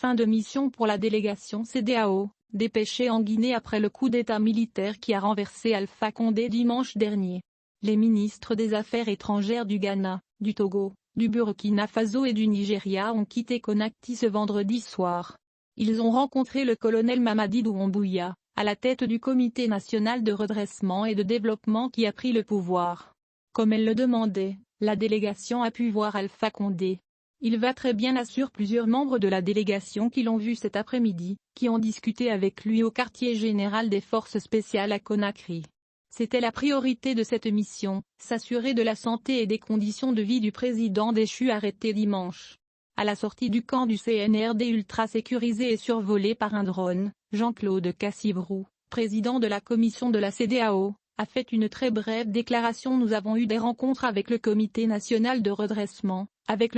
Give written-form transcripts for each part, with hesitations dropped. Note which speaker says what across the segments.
Speaker 1: Fin de mission pour la délégation CEDEAO, dépêchée en Guinée après le coup d'État militaire qui a renversé Alpha Condé dimanche dernier. Les ministres des Affaires étrangères du Ghana, du Togo, du Burkina Faso et du Nigeria ont quitté Conakry ce vendredi soir. Ils ont rencontré le colonel Mamadi Doumbouya, à la tête du Comité national de redressement et de développement qui a pris le pouvoir. Comme elle le demandait, la délégation a pu voir Alpha Condé. Il va très bien, assurent plusieurs membres de la délégation qui l'ont vu cet après-midi, qui ont discuté avec lui au quartier général des forces spéciales à Conakry. C'était la priorité de cette mission, s'assurer de la santé et des conditions de vie du président déchu arrêté dimanche. À la sortie du camp du CNRD ultra sécurisé et survolé par un drone, Jean-Claude Cassibrou, président de la commission de la CEDEAO, a fait une très brève déclaration. Nous avons eu des rencontres avec le Comité national de redressement, avec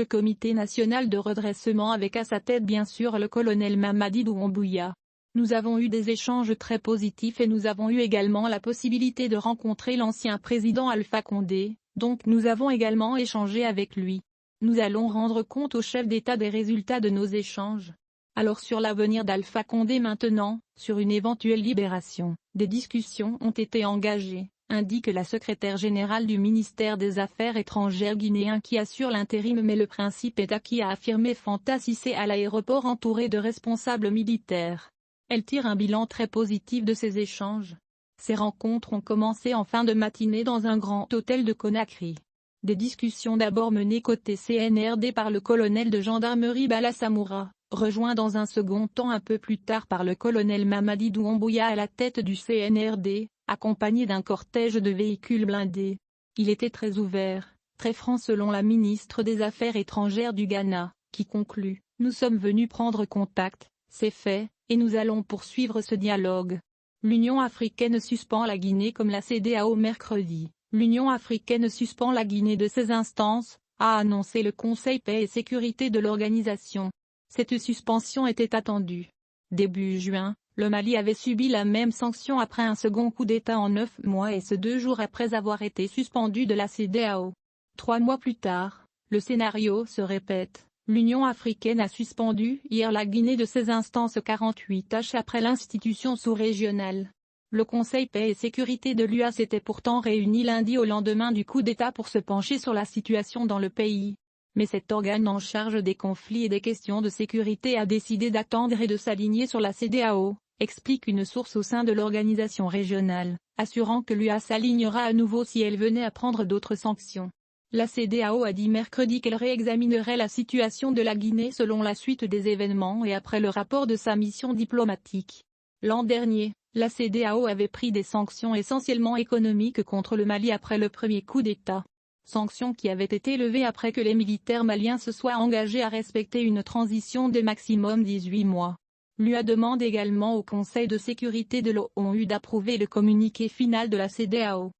Speaker 1: à sa tête bien sûr le colonel Mamadi Doumbouya. Nous avons eu des échanges très positifs et nous avons eu également la possibilité de rencontrer l'ancien président Alpha Condé, donc nous avons également échangé avec lui. Nous allons rendre compte au chef d'État des résultats de nos échanges. Alors sur l'avenir d'Alpha Condé maintenant, sur une éventuelle libération, des discussions ont été engagées, indique la secrétaire générale du ministère des Affaires étrangères guinéen qui assure l'intérim, mais le principe est acquis, a affirmé Fanta Cissé à l'aéroport entouré de responsables militaires. Elle tire un bilan très positif de ces échanges. Ces rencontres ont commencé en fin de matinée dans un grand hôtel de Conakry. Des discussions d'abord menées côté CNRD par le colonel de gendarmerie Bala Samoura, rejoint dans un second temps un peu plus tard par le colonel Mamadi Doumbouya à la tête du CNRD, accompagné d'un cortège de véhicules blindés. Il était très ouvert, très franc selon la ministre des Affaires étrangères du Ghana, qui conclut « Nous sommes venus prendre contact, c'est fait, et nous allons poursuivre ce dialogue ». L'Union africaine suspend la Guinée comme la CEDEAO mercredi. L'Union africaine suspend la Guinée de ses instances, a annoncé le Conseil paix et sécurité de l'organisation. Cette suspension était attendue. Début juin, le Mali avait subi la même sanction après un second coup d'État en 9 mois et ce 2 jours après avoir été suspendu de la CEDEAO. 3 mois plus tard, le scénario se répète. L'Union africaine a suspendu hier la Guinée de ses instances 48 heures après l'institution sous-régionale. Le Conseil paix et sécurité de l'UA s'était pourtant réuni lundi au lendemain du coup d'État pour se pencher sur la situation dans le pays. Mais cet organe en charge des conflits et des questions de sécurité a décidé d'attendre et de s'aligner sur la CEDEAO, explique une source au sein de l'organisation régionale, assurant que l'UA s'alignera à nouveau si elle venait à prendre d'autres sanctions. La CEDEAO a dit mercredi qu'elle réexaminerait la situation de la Guinée selon la suite des événements et après le rapport de sa mission diplomatique. L'an dernier, la CEDEAO avait pris des sanctions essentiellement économiques contre le Mali après le premier coup d'État. Sanctions qui avaient été levées après que les militaires maliens se soient engagés à respecter une transition de maximum 18 mois. L'UA demande également au Conseil de sécurité de l'ONU d'approuver le communiqué final de la CEDEAO.